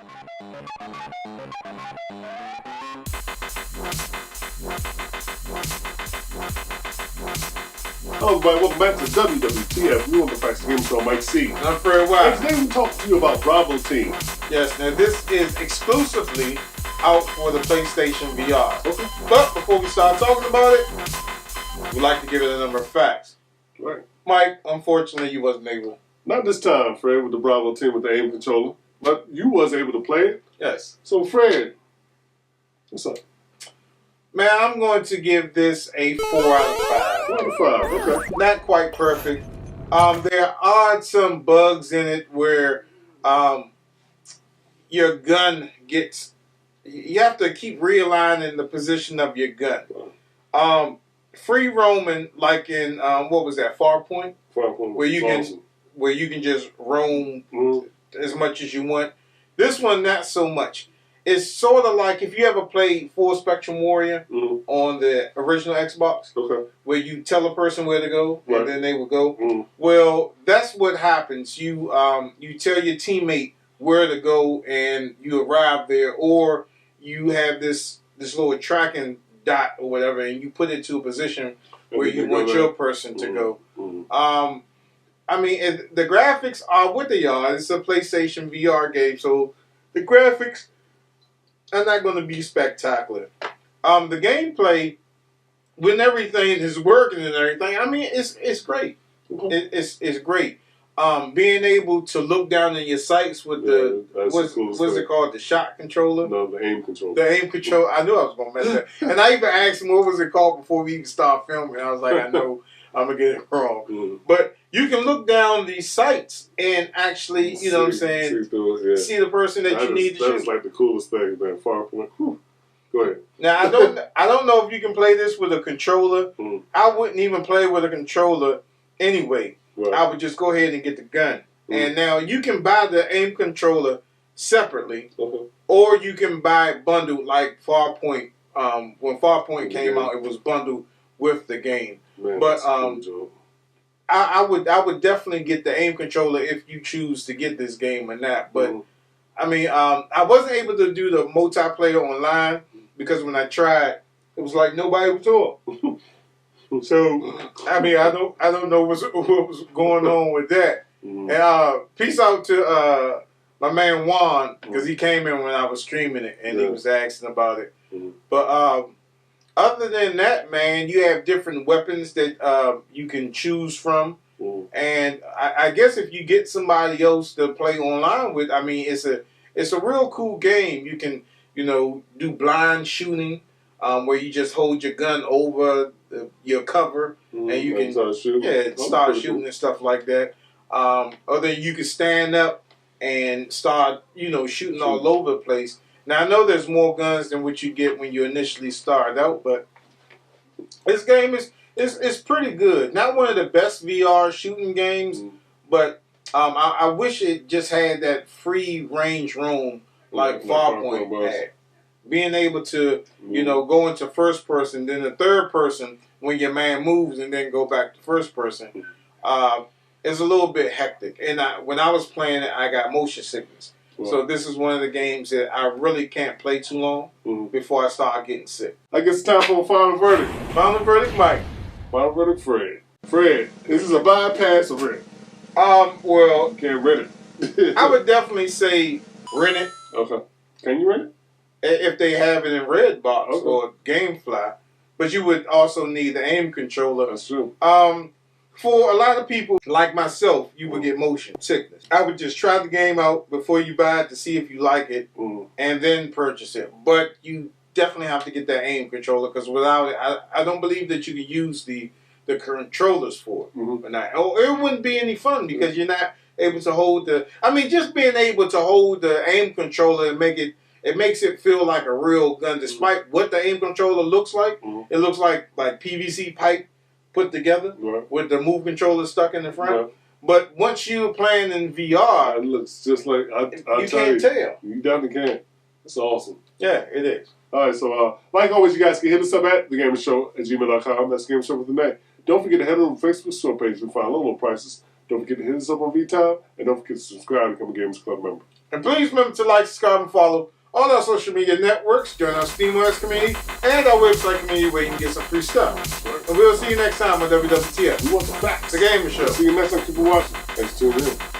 Hello everybody, welcome back to WWTF. You on the Facts Game Show, Mike C. I'm Fred White. Today we talk to you about Bravo Team. Yes, now this is exclusively out for the PlayStation VR. Okay. But before we start talking about it, we'd like to give it a number of facts. Right. Mike, unfortunately you wasn't able. Not this time, Fred, with the Bravo Team with the aim controller. But you was able to play it. Yes. So Fred, what's up? Man, I'm going to give this a 4 out of 5. 4 out of 5, okay. Not quite perfect. There are some bugs in it where your gun gets... You have to keep realigning the position of your gun. Free roaming, like in, what was that, Farpoint? Farpoint. Where you can just roam as much as you want. This one, not so much. It's sort of like if you ever played Full Spectrum Warrior on the original Xbox, where you tell a person where to go and then they will go. Well, that's what happens. You you tell your teammate where to go and you arrive there, or you have this little tracking dot or whatever, and you put it to a position where you want your person to go. I mean, the graphics are what they are. It's a PlayStation VR game, so the graphics are not going to be spectacular. The gameplay, when everything is working and everything, I mean, it's great. It's great. Being able to look down in your sights with the what's it called, the shot controller? No, the aim controller. The aim control. I knew I was going to mess that. And I even asked him what was it called before we even started filming. I was like, I know I'm gonna get it wrong. But you can look down these sights and actually, you know what I'm saying, see the person that you need to shoot. That's like the coolest thing, man. Farpoint. Go ahead. Now I don't know if you can play this with a controller. I wouldn't even play with a controller anyway. Right. I would just go ahead and get the gun. And now you can buy the aim controller separately, or you can buy it bundled like Farpoint. When Farpoint came out, it was bundled with the game. Man, but I would definitely get the aim controller if you choose to get this game or not. But I mean, I wasn't able to do the multiplayer online because when I tried, it was like nobody was on. So I mean, I don't know what was going on with that. And peace out to my man Juan, because he came in when I was streaming it and he was asking about it. But other than that, man, you have different weapons that you can choose from. And I guess if you get somebody else to play online with, I mean, it's a real cool game. You can, you know, do blind shooting, where you just hold your gun over your cover and you can start shooting and stuff like that. Or then you can stand up and start, you know, shooting all over the place. Now, I know there's more guns than what you get when you initially start out, but this game is pretty good. Not one of the best VR shooting games, but I wish it just had that free range roam like Farpoint had. Being able to, you know, go into first person, then the third person when your man moves, and then go back to first person. It's a little bit hectic. And when I was playing it, I got motion sickness. So this is one of the games that I really can't play too long before I start getting sick. I guess it's time for a final verdict. Final verdict, Mike. Final verdict, Fred. Fred, this is a bypass or rent? Well, Can't rent it. I would definitely say rent it. Okay. Can you rent it? If they have it in Redbox or GameFly. But you would also need the aim controller. That's true. For a lot of people like myself, you would get motion sickness. I would just try the game out before you buy it to see if you like it, and then purchase it. But you definitely have to get that aim controller, because without it, I don't believe that you can use the controllers for it. It wouldn't be any fun because you're not able to hold the... I mean, just being able to hold the aim controller and it makes it feel like a real gun, despite what the aim controller looks like. It looks like PVC pipe put together with the move controller stuck in the front. But once you're playing in VR, it looks just like you can't tell. You definitely can. It's awesome. Yeah, it is. All right, so like always, you guys can hit us up at thagamersshow@gmail.com. That's Gamershow with an A. Don't forget to head over to the Facebook store page and find low prices. Don't forget to hit us up on vTime, and don't forget to subscribe and become a Gamers Club member. And please remember to like, subscribe, and follow all our social media networks. Join our SteamOS community and our website community where you can get some free stuff. And we'll see you next time on WWTF. We want the facts. The Gamer Show. See you next time. Keep watching. Thanks for tuning in.